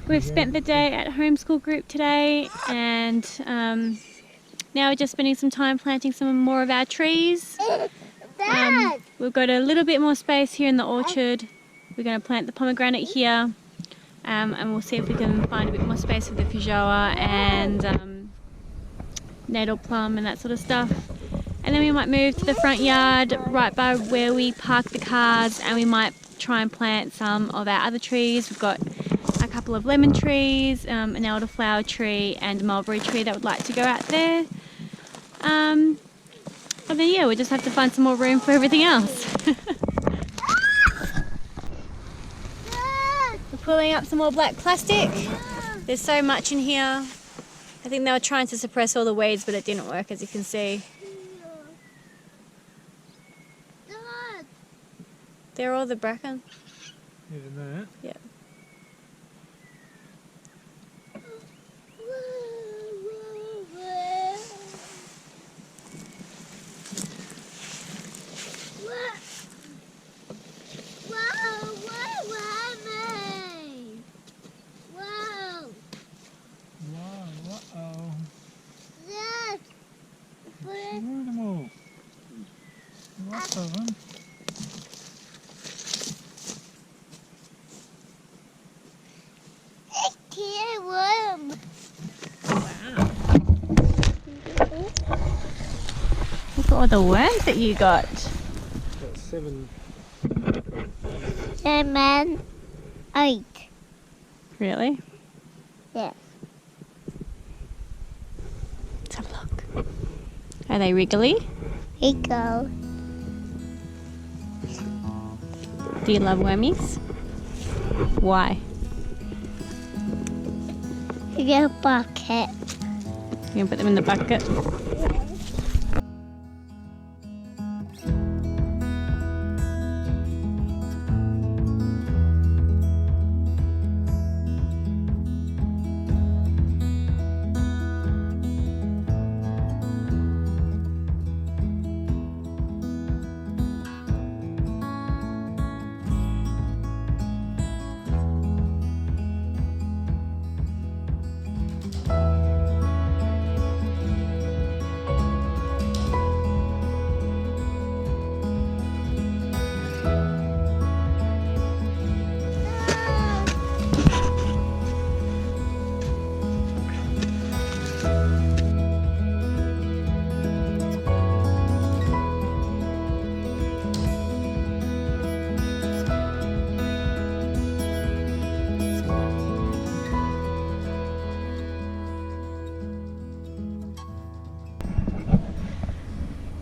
We've spent the day at homeschool group today, and now we're just spending some time planting some more of our trees. We've got a little bit more space here in the orchard. We're going to plant the pomegranate here, and we'll see if we can find a bit more space for the feijoa and natal plum and that sort of stuff. And then we might move to the front yard right by where we park the cars, and we might try and plant some of our other trees. We've got a couple of lemon trees, an elderflower tree and a mulberry tree that would like to go out there. And then yeah, we just have to find some more room for everything else. We're pulling up some more black plastic. There's so much in here. I think they were trying to suppress all the weeds, but it didn't work, as you can see. They're all the bracken. Even that? Yeah. Remove them all. Lots of them. Look at all the worms that you got. Got 7. 7, 8. Really? Yes. Let's have a look. Are they wriggly? Here you go. Do you love wormies? Why? Here's a bucket. You can put them in the bucket.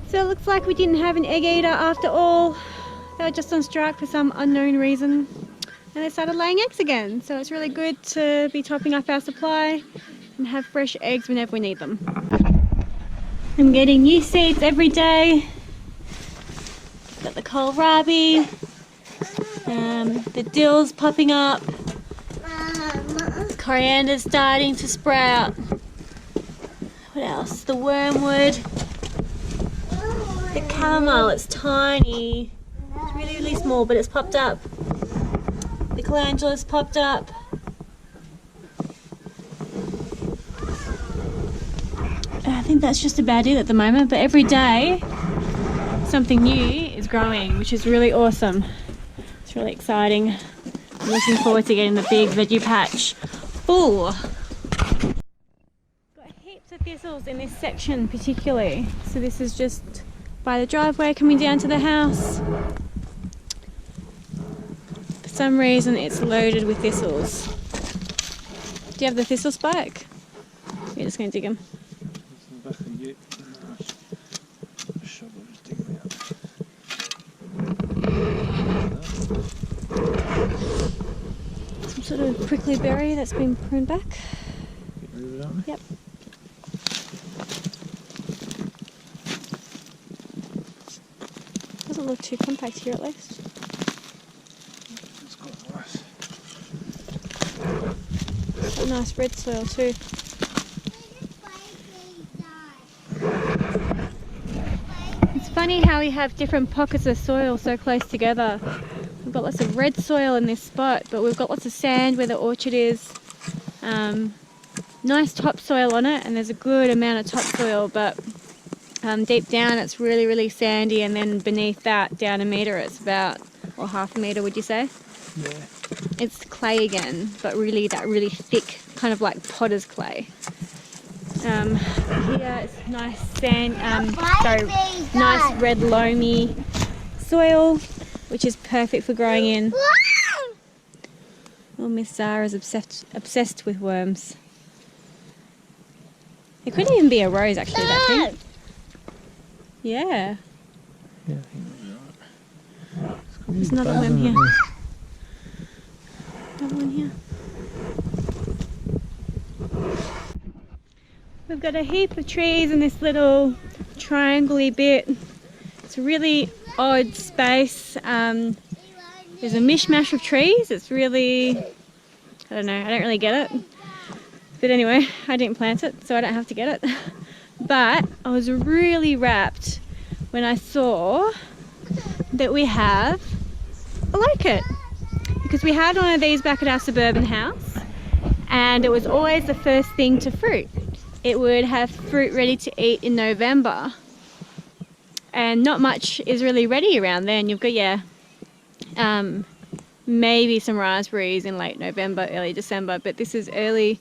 So it looks like we didn't have an egg eater after all. They were just on strike for some unknown reason. And they started laying eggs again. So it's really good to be topping up our supply and have fresh eggs whenever we need them. I'm getting new seeds every day. Got the kohlrabi, the dill's popping up, coriander's starting to sprout. What else? The wormwood. The chamomile, it's tiny. It's really, really small, but it's popped up. The calendula's popped up. I think that's just about it at the moment, but every day something new is growing, which is really awesome. It's really exciting. I'm looking forward to getting the big veggie patch full. Got heaps of thistles in this section particularly. So this is just by the driveway coming down to the house. For some reason it's loaded with thistles. Do you have the thistle spike? We're just going to dig them. Some sort of prickly berry that's been pruned back. Get rid of it, aren't we? Yep. Doesn't look too compact here at least. It's quite nice. Got nice red soil too. It's funny how we have different pockets of soil so close together. We've got lots of red soil in this spot, but we've got lots of sand where the orchard is. Nice topsoil on it, and there's a good amount of topsoil, but deep down it's really, really sandy, and then beneath that, down a metre, it's about, or half a metre, would you say? Yeah. It's clay again, but really that really thick, kind of like potter's clay. Here it's nice sand, nice red loamy soil, which is perfect for growing in. Oh, Miss Zara's obsessed with worms. It could even be a rose, actually, that thing. Yeah. Yeah, I think that's right. There's another worm here. Another one here. We've got a heap of trees in this little triangle-y bit. It's a really odd space. There's a mishmash of trees. It's really, I don't know, I don't really get it. But anyway, I didn't plant it, so I don't have to get it. But I was really rapt when I saw that we have a locust. Because we had one of these back at our suburban house, and it was always the first thing to fruit. It would have fruit ready to eat in November, and not much is really ready around then. You've got maybe some raspberries in late November, early December, but this is early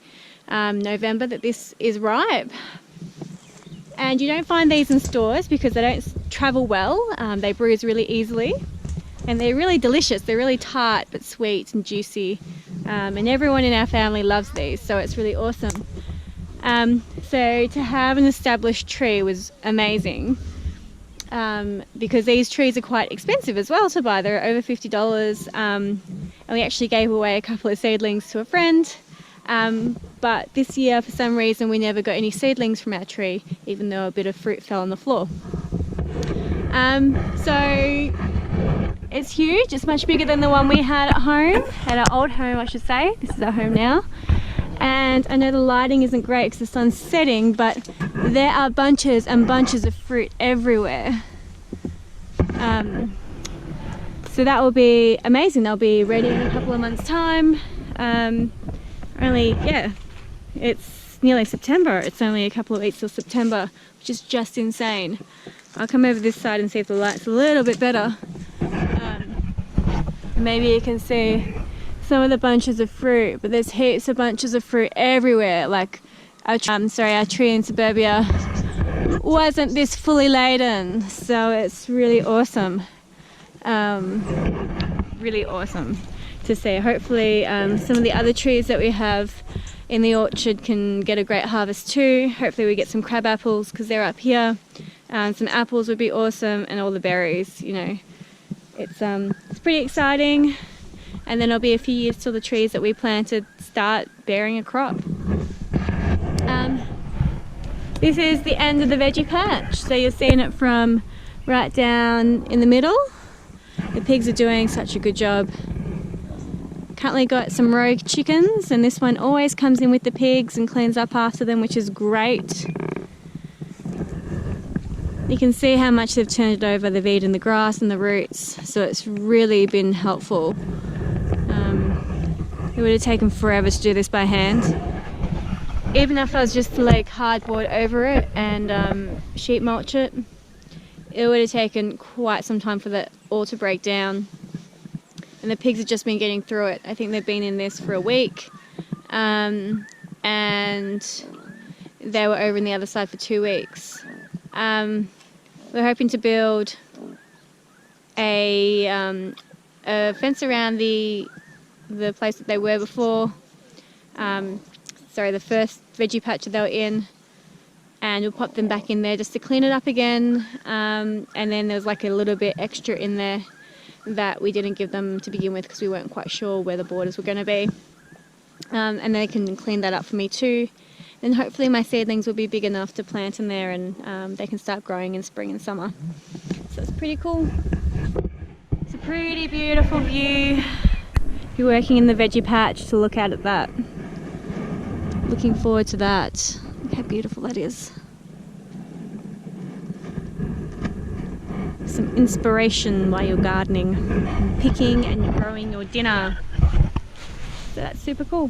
November that this is ripe. And you don't find these in stores because they don't travel well. They bruise really easily, and they're really delicious. They're really tart but sweet and juicy, and everyone in our family loves these, so it's really awesome. So to have an established tree was amazing, because these trees are quite expensive as well to buy. They're over $50, and we actually gave away a couple of seedlings to a friend, but this year for some reason we never got any seedlings from our tree, even though a bit of fruit fell on the floor. So it's huge. It's much bigger than the one we had at home, at our old home I should say. This is our home now. And I know the lighting isn't great because the sun's setting, but there are bunches and bunches of fruit everywhere. So that will be amazing. They'll be ready in a couple of months' time. It's nearly September. It's only a couple of weeks till September, which is just insane. I'll come over this side and see if the light's a little bit better. Maybe you can see some of the bunches of fruit, but there's heaps of bunches of fruit everywhere. Like our tree in suburbia wasn't this fully laden, so it's really awesome. Really awesome to see. Hopefully some of the other trees that we have in the orchard can get a great harvest too. Hopefully we get some crab apples because they're up here. Some apples would be awesome, and all the berries, you know. It's pretty exciting. And then it'll be a few years till the trees that we planted start bearing a crop. This is the end of the veggie patch. So you're seeing it from right down in the middle. The pigs are doing such a good job. Currently got some rogue chickens, and this one always comes in with the pigs and cleans up after them, which is great. You can see how much they've turned it over. They've eaten the grass and the roots, so it's really been helpful. It would have taken forever to do this by hand. Even if I was just to lay cardboard over it and sheet mulch it, it would have taken quite some time for that all to break down. And the pigs have just been getting through it. I think they've been in this for a week, and they were over on the other side for 2 weeks. We're hoping to build a fence around the place that they were before. The first veggie patch that they were in, and we'll pop them back in there just to clean it up again. And then there's like a little bit extra in there that we didn't give them to begin with because we weren't quite sure where the borders were going to be. And they can clean that up for me too. And hopefully my seedlings will be big enough to plant in there, and they can start growing in spring and summer. So it's pretty cool. It's a pretty beautiful view. If you're working in the veggie patch, to look out at that. Looking forward to that. Look how beautiful that is. Some inspiration while you're gardening, and picking and growing your dinner. So that's super cool.